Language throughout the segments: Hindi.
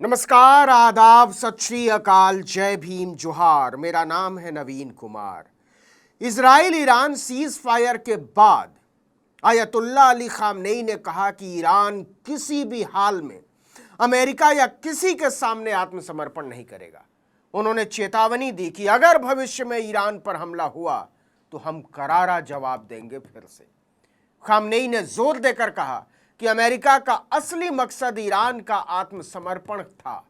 नमस्कार, आदाब, सत श्री अकाल, जय भीम, जोहार। मेरा नाम है Naveen Kumar. Israel Iran ceasefire के बाद आयतुल्लाह अली खामनेई ने कहा कि ईरान किसी भी हाल में अमेरिका या किसी के सामने आत्मसमर्पण नहीं करेगा। उन्होंने चेतावनी दी कि अगर भविष्य में ईरान पर हमला हुआ तो हम करारा जवाब देंगे। फिर से खामनेई ने जोर देकर कहा कि अमेरिका का असली मकसद ईरान का आत्मसमर्पण था,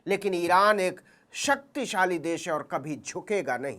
लेकिन ईरान एक शक्तिशाली देश है और कभी झुकेगा नहीं।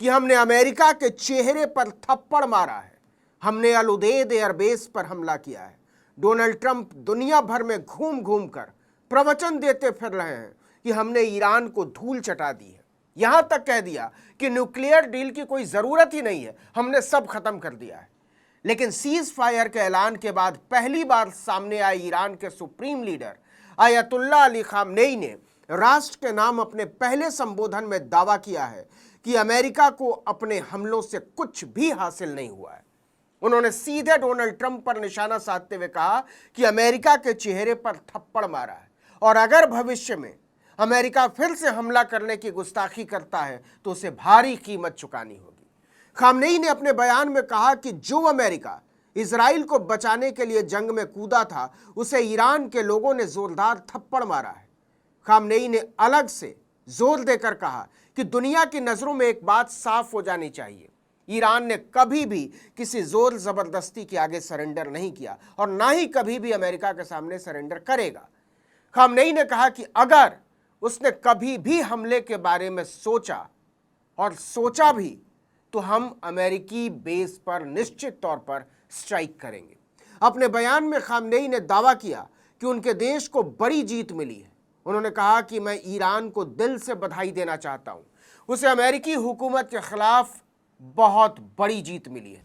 कि हमने अमेरिका के चेहरे पर थप्पड़ मारा है, हमने अल उदेद एयरबेस पर हमला किया है। डोनाल्ड ट्रंप दुनिया भर में घूम घूम कर प्रवचन देते फिर रहे हैं कि हमने ईरान को धूल चटा दी है। यहां तक कह दिया कि न्यूक्लियर डील की कोई जरूरत ही नहीं है, हमने सब खत्म कर दिया है। लेकिन सीज फायर के ऐलान के बाद पहली बार सामने आए ईरान के supreme leader Ayatollah Ali Khamenei ने राष्ट्र के नाम अपने पहले संबोधन में दावा किया है कि अमेरिका को अपने हमलों से कुछ भी हासिल नहीं हुआ है। उन्होंने सीधे डोनाल्ड ट्रंप पर निशाना साधते हुए कहा कि अमेरिका के चेहरे पर थप्पड़ मारा है और अगर भविष्य में अमेरिका फिर से हमला करने की गुस्ताखी करता है तो उसे भारी कीमत चुकानी होगी। खामनेई ने अपने बयान में कहा कि जो अमेरिका इजराइल को बचाने के लिए जंग में कूदा था, उसे ईरान के लोगों ने जोरदार थप्पड़ मारा है। खामनेई ने अलग से जोर देकर कहा कि दुनिया की नजरों में एक बात साफ हो जानी चाहिए, ईरान ने कभी भी किसी जोर जबरदस्ती के आगे सरेंडर नहीं किया और ना ही कभी भी अमेरिका के सामने सरेंडर करेगा। खामनेई ने कहा कि अगर उसने कभी भी हमले के बारे में सोचा भी तो हम अमेरिकी बेस पर निश्चित तौर पर स्ट्राइक करेंगे। अपने बयान में खामनेई ने दावा किया कि उनके देश को बड़ी जीत मिली है। उन्होंने कहा कि मैं ईरान को दिल से बधाई देना चाहता हूं, उसे अमेरिकी हुकूमत के खिलाफ बहुत बड़ी जीत मिली है।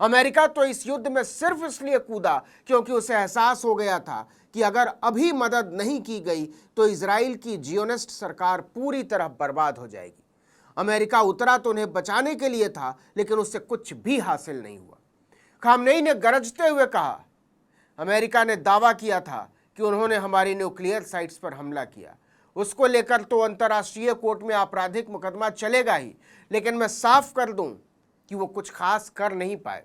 अमेरिका तो इस युद्ध में सिर्फ इसलिए कूदा क्योंकि उसे एहसास हो गया था कि अगर अभी मदद नहीं की गई तो इजराइल की जियोनिस्ट सरकार पूरी तरह बर्बाद हो जाएगी। अमेरिका उतरा तो उन्हें बचाने के लिए था, लेकिन उससे कुछ भी हासिल नहीं हुआ। खामनेई ने गरजते हुए कहा, अमेरिका ने दावा किया था कि उन्होंने हमारी न्यूक्लियर साइट्स पर हमला किया, उसको लेकर तो अंतर्राष्ट्रीय कोर्ट में आपराधिक मुकदमा चलेगा ही, लेकिन मैं साफ कर दूं कि वो कुछ खास कर नहीं पाए।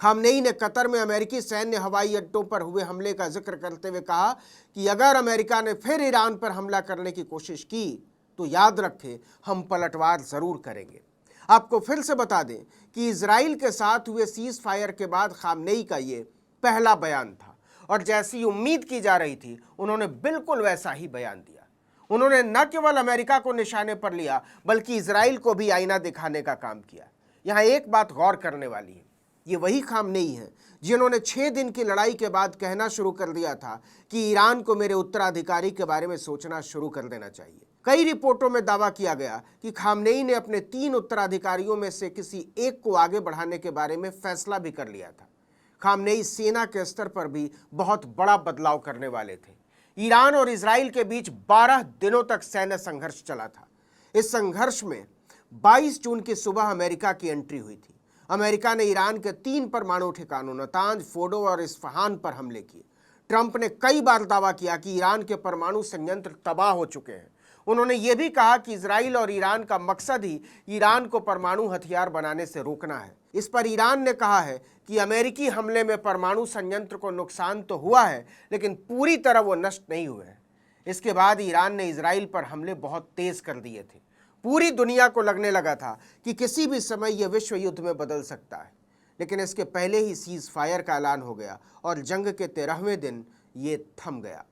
खामनेई ने कतर में अमेरिकी सैन्य हवाई अड्डों पर हुए हमले का जिक्र करते हुए कहा कि अगर अमेरिका ने फिर ईरान पर हमला करने की कोशिश की तो याद रखें, हम पलटवार जरूर करेंगे। आपको फिर से बता दें कि इजराइल के साथ हुए सीज फायर के बाद खामनेई का ये पहला बयान था और जैसी उम्मीद की जा रही थी उन्होंने बिल्कुल वैसा ही बयान दिया। उन्होंने न केवल अमेरिका को निशाने पर लिया बल्कि इजराइल को भी आईना दिखाने का काम किया। यहाँ एक बात गौर करने वाली है, ये वही खामनेई हैं जिन्होंने 6 दिन की लड़ाई के बाद कहना शुरू कर दिया था कि ईरान को मेरे उत्तराधिकारी के बारे में सोचना शुरू कर देना चाहिए। कई रिपोर्टों में दावा किया गया कि खामनेई ने अपने 3 उत्तराधिकारियों में से किसी एक को आगे बढ़ाने के बारे में फैसला भी कर लिया था। खामनेई सेना के स्तर पर भी बहुत बड़ा बदलाव करने वाले थे। ईरान और इजराइल के बीच 12 दिनों तक सैन्य संघर्ष चला था। इस संघर्ष में 22 जून की सुबह अमेरिका की एंट्री हुई थी। अमेरिका ने ईरान के 3 परमाणु ठिकानों नतांज, फोर्डो और इस्फहान पर हमले किए। ट्रंप ने कई बार दावा किया कि ईरान के परमाणु संयंत्र तबाह हो चुके हैं। उन्होंने ये भी कहा कि इजराइल और ईरान का मकसद ही ईरान को परमाणु हथियार बनाने से रोकना है। इस पर ईरान ने कहा है कि अमेरिकी हमले में परमाणु संयंत्र को नुकसान तो हुआ है, लेकिन पूरी तरह वो नष्ट नहीं हुए हैं। इसके बाद ईरान ने इजराइल पर हमले बहुत तेज कर दिए थे। पूरी दुनिया को लगने लगा था कि किसी भी समय यह विश्व युद्ध में बदल सकता है, लेकिन इसके पहले ही सीज फायर का ऐलान हो गया और जंग के 13वें दिन ये थम गया।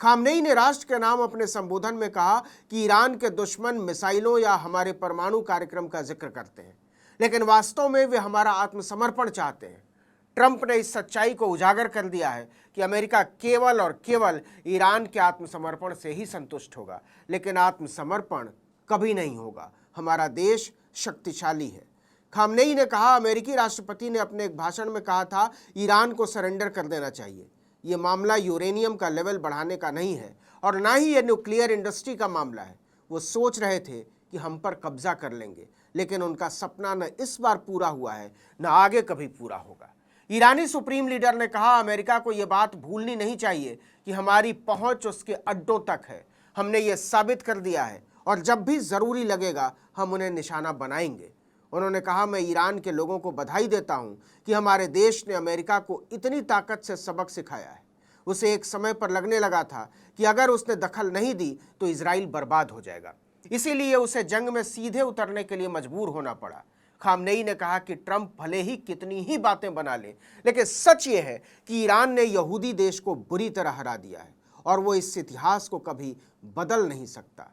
खामनेई ने राष्ट्र के नाम अपने संबोधन में कहा कि ईरान के दुश्मन मिसाइलों या हमारे परमाणु कार्यक्रम का जिक्र करते हैं, लेकिन वास्तव में वे हमारा आत्मसमर्पण चाहते हैं। ट्रंप ने इस सच्चाई को उजागर कर दिया है कि अमेरिका केवल और केवल ईरान के आत्मसमर्पण से ही संतुष्ट होगा, लेकिन आत्मसमर्पण कभी नहीं होगा। हमारा देश शक्तिशाली है। खामनेई ने कहा, अमेरिकी राष्ट्रपति ने अपने एक भाषण में कहा था ईरान को सरेंडर कर देना चाहिए। ये मामला यूरेनियम का लेवल बढ़ाने का नहीं है और ना ही ये न्यूक्लियर इंडस्ट्री का मामला है। वो सोच रहे थे कि हम पर कब्जा कर लेंगे, लेकिन उनका सपना न इस बार पूरा हुआ है न आगे कभी पूरा होगा। ईरानी सुप्रीम लीडर ने कहा, अमेरिका को यह बात भूलनी नहीं चाहिए कि हमारी पहुंच उसके अड्डों तक है। हमने ये साबित कर दिया है और जब भी ज़रूरी लगेगा हम उन्हें निशाना बनाएंगे। उन्होंने कहा, मैं ईरान के लोगों को बधाई देता हूं कि हमारे देश ने अमेरिका को इतनी ताकत से सबक सिखाया है। उसे एक समय पर लगने लगा था कि अगर उसने दखल नहीं दी तो इजराइल बर्बाद हो जाएगा, इसीलिए उसे जंग में सीधे उतरने के लिए मजबूर होना पड़ा। खामनेई ने कहा कि ट्रंप भले ही कितनी ही बातें बना ले, लेकिन सच ये है कि ईरान ने यहूदी देश को बुरी तरह हरा दिया है और वो इस इतिहास को कभी बदल नहीं सकता।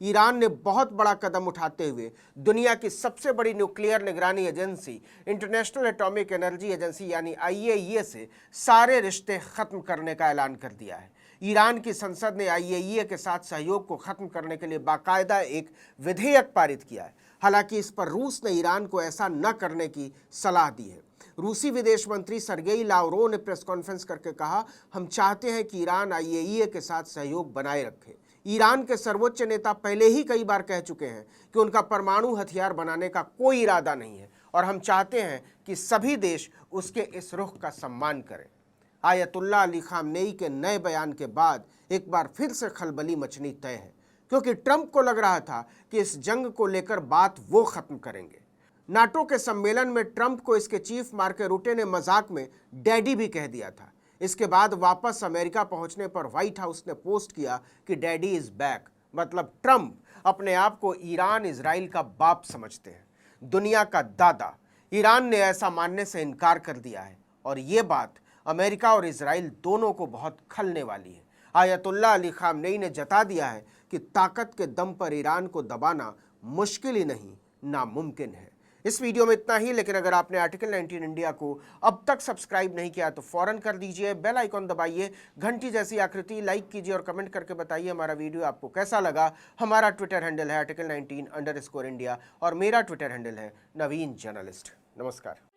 ईरान ने बहुत बड़ा कदम उठाते हुए दुनिया की सबसे बड़ी न्यूक्लियर निगरानी agency international atomic energy agency यानी IAEA से सारे रिश्ते खत्म करने का ऐलान कर दिया है। ईरान की संसद ने IAEA के साथ सहयोग को खत्म करने के लिए बाकायदा एक विधेयक पारित किया है। हालांकि इस पर रूस ने ईरान को ऐसा न करने की सलाह दी है। रूसी विदेश मंत्री सर्गेई लावरोव ने प्रेस कॉन्फ्रेंस करके कहा, हम चाहते हैं कि ईरान IAEA के साथ सहयोग बनाए रखे। ईरान के सर्वोच्च नेता पहले ही कई बार कह चुके हैं कि उनका परमाणु हथियार बनाने का कोई इरादा नहीं है और हम चाहते हैं कि सभी देश उसके इस रुख का सम्मान करें। आयतुल्लाह अली खामनेई के नए बयान के बाद एक बार फिर से खलबली मचनी तय है, क्योंकि ट्रंप को लग रहा था कि इस जंग को लेकर बात वो खत्म करेंगे। नाटो के सम्मेलन में ट्रंप को इसके चीफ मार्क रूटे ने मजाक में डैडी भी कह दिया था। इसके बाद वापस अमेरिका पहुंचने पर व्हाइट हाउस ने पोस्ट किया कि डैडी इज बैक, मतलब ट्रंप अपने आप को ईरान इजराइल का बाप समझते हैं, दुनिया का दादा। ईरान ने ऐसा मानने से इनकार कर दिया है और ये बात अमेरिका और इजराइल दोनों को बहुत खलने वाली है। आयतुल्लाह अली खामनेई ने जता दिया है कि ताकत के दम पर ईरान को दबाना मुश्किल ही नहीं, नामुमकिन है। इस वीडियो में इतना ही, लेकिन अगर आपने आर्टिकल 19 इंडिया को अब तक सब्सक्राइब नहीं किया तो फौरन कर दीजिए, बेल आइकॉन दबाइए, घंटी जैसी आकृति लाइक कीजिए और कमेंट करके बताइए हमारा वीडियो आपको कैसा लगा। हमारा ट्विटर हैंडल है article19_India और मेरा ट्विटर हैंडल है नवीन जर्नलिस्ट। नमस्कार।